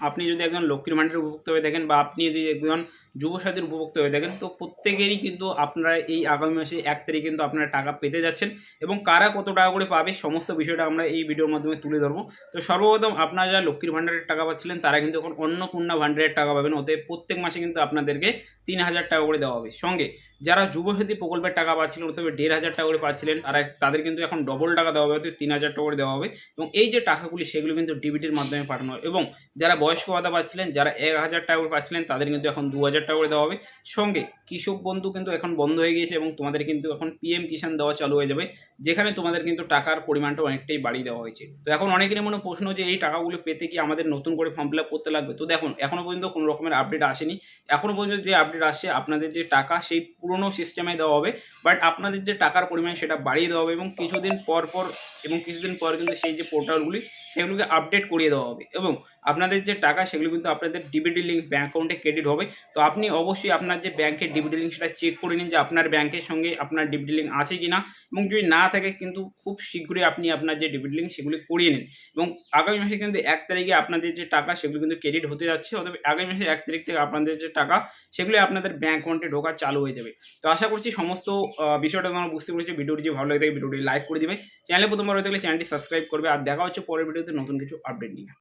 আপনি যদি একজন লক্ষ্মীর ভাণ্ডারের উপভোক্তা হয়ে থাকেন বা আপনি যদি একজন যুবসাথীর উপভোক্তা হয়ে থাকেন, তো প্রত্যেকেরই কিন্তু আপনারা এই আগামী মাসে ১ তারিখে কিন্তু আপনারা টাকা পেতে যাচ্ছেন এবং কারা কত টাকা করে পাবে সমস্ত বিষয়টা আমরা এই ভিডিওর মাধ্যমে তুলে ধরবো। তো সর্বপ্রথম আপনারা যারা লক্ষ্মীর ভাণ্ডারের টাকা পাচ্ছিলেন তারা কিন্তু এখন অন্নপূর্ণা ভাণ্ডারের টাকা পাবেন। অতএব প্রত্যেক মাসে কিন্তু আপনাদেরকে ৩,০০০ টাকা করে দেওয়া হবে। সঙ্গে যারা যুবসাথী প্রকল্পের টাকা পাচ্ছিলেন অথবা ১,৫০০ টাকা করে পাচ্ছিলেন তাদের কিন্তু এখন ডবল টাকা দেওয়া হবে, অর্থাৎ ৩,০০০ টাকা করে দেওয়া হবে এবং এই যে টাকাগুলি সেগুলো কিন্তু ডিবিটির মাধ্যমে পাঠানো হয় এবং যারা বয়স্ক ভাতা পাচ্ছিলেন, যারা ১,০০০ টাকা করে পাচ্ছিলেন তাদের কিন্তু এখন ২,০০০ টাকা করে দেওয়া হবে। সঙ্গে কৃষক বন্ধু কিন্তু এখন বন্ধ হয়ে গিয়েছে এবং তোমাদের কিন্তু এখন পিএম কিষাণ দেওয়া চালু হয়ে যাবে, যেখানে তোমাদের কিন্তু টাকার পরিমাণটা অনেকটাই বাড়িয়ে দেওয়া হয়েছে। তো এখন অনেকেরই মনে প্রশ্ন যে এই টাকাগুলো পেতে কি আমাদের নতুন করে ফর্ম ফিল আপ করতে লাগবে? তো দেখুন, এখনো পর্যন্ত কোনো রকমের আপডেট আসেনি। এখনো পর্যন্ত যে আপডেট আসছে আপনাদের যে টাকা সেই পুরনো সিস্টেমে দেওয়া হবে, বাট আপনাদের যে টাকার পরিমাণ সেটা বাড়িয়ে দেওয়া হবে এবং কিছুদিন পর কিন্তু সেই যে পোর্টালগুলি সেগুলোকে আপডেট করিয়ে দেওয়া হবে এবং আপনাদের যে টাকা সেগুলো কিন্তু আপনাদের ডিবিটি লিঙ্ক ব্যাঙ্ক অ্যাকাউন্টে ক্রেডিট হবে। তো আপনি অবশ্যই আপনার যে ব্যাংকের ডিবিটি লিঙ্ক সেটা চেক করে নিন যে আপনার ব্যাংকের সঙ্গে আপনার ডিবিটি লিঙ্ক আছে কি না, এবং যদি না থাকে কিন্তু খুব শীঘ্রই আপনি আপনার যে ডিবিটি লিঙ্ক সেগুলি করিয়ে নিন এবং আগামী মাসে কিন্তু ১ তারিখে আপনাদের যে টাকা সেগুলো কিন্তু ক্রেডিট হতে যাচ্ছে। অতএব আগামী মাসের ১ তারিখ থেকে আপনাদের যে টাকা সেগুলি আপনাদের ব্যাংক অ্যাকাউন্টে ঢোকা চালু হয়ে যাবে। তো আশা করছি সমস্ত বিষয়টা তোমরা বুঝতে পেরেছো। ভিডিওটি যদি ভালো লাগে থাকে ভিডিওটি লাইক করে দিবে, চ্যানেলে প্রথমবার হয়ে থাকলে চ্যানেলটি সাবস্ক্রাইব করবে, আর দেখা হচ্ছে পরের ভিডিওতে নতুন কিছু আপডেট নিয়ে।